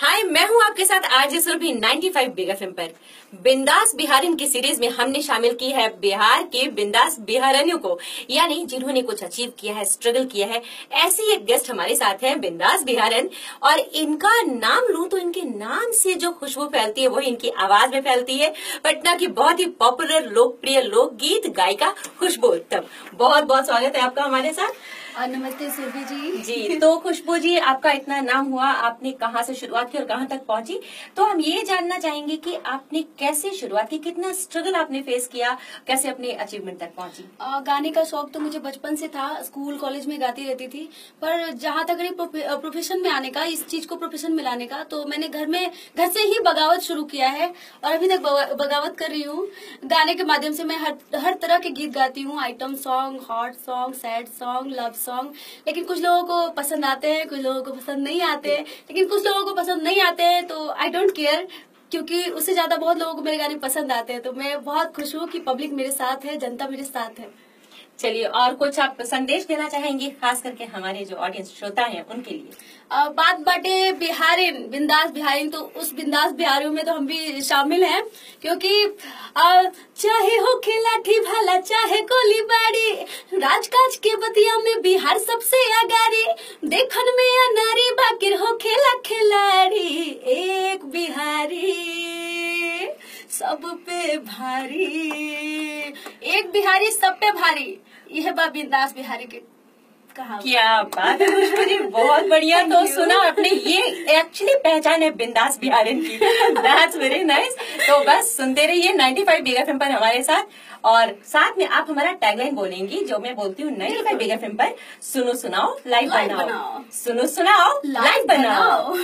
हाय, मैं हूँ आपके साथ आरजे सुरभि 95 बिग एफएम पर। बिंदास बिहारिन की सीरीज में हमने शामिल की है बिहार के बिंदास बिहारनियों को, यानी जिन्होंने कुछ अचीव किया है, स्ट्रगल किया है। ऐसी एक गेस्ट हमारे साथ है बिंदास बिहारन, और इनका नाम लूं तो इनके नाम से जो खुशबू फैलती है वही इनकी आवाज में फैलती है। पटना की बहुत ही पॉपुलर लोकप्रिय लोकगीत गायिका खुशबू उत्तम। बहुत बहुत स्वागत है आपका हमारे साथ। नमस्ते सुरभि जी। तो खुशबू जी, आपका इतना नाम हुआ, आपने कहाँ से शुरुआत की और कहाँ तक पहुंची, तो हम ये जानना चाहेंगे कि आपने कैसे शुरुआत की, कितना स्ट्रगल आपने फेस किया, कैसे अपने अचीवमेंट तक पहुंची। गाने का शौक तो मुझे बचपन से था, स्कूल कॉलेज में गाती रहती थी। पर जहाँ तक रही प्रोफेशन में आने का, इस चीज को प्रोफेशन में लाने का, तो मैंने घर से ही बगावत शुरू किया है और अभी तक बगावत कर रही हूँ। गाने के माध्यम से मैं हर तरह के गीत गाती हूँ, item song, hot song, sad song, love song. लेकिन कुछ लोगों को पसंद आते हैं, कुछ लोगों को पसंद नहीं आते हैं। लेकिन कुछ लोगों को पसंद नहीं आते हैं तो आई डोंट केयर, क्योंकि उससे ज्यादा बहुत लोगों को मेरे गाने पसंद आते हैं। तो मैं बहुत खुश हूँ कि पब्लिक मेरे साथ है, जनता मेरे साथ है। चलिए, और कुछ आप संदेश देना चाहेंगे खास करके हमारे जो ऑडियंस श्रोता हैं उनके लिए। बात बाटे बिहारिन, बिंदास बिहारिन, तो उस बिंदास बिहारियों में तो हम भी शामिल हैं, क्योंकि चाहे हो खिलाठी भला, चाहे गोली बाड़ी, राजकाज के बतिया में बिहार सबसे आगाड़ी। देखन में अनारी बाकिर हो खेला खिलाड़ी, एक बिहारी सब पे भारी, एक बिहारी सब पे भारी। यह बा बिंदास बिहारी के कहा। क्या बात है खुशबू जी, बहुत बढ़िया। तो सुना आपने, ये एक्चुअली पहचान है बिंदास बिहारिन की। That's very nice. तो बस सुनते रहिए 95 बिग एफएम पर हमारे साथ, और साथ में आप हमारा टैगलाइन बोलेंगी जो मैं बोलती हूँ 95 बिग एफएम पर। सुनो सुनाओ लाइव बनाओ, सुनो सुनाओ लाइव बनाओ।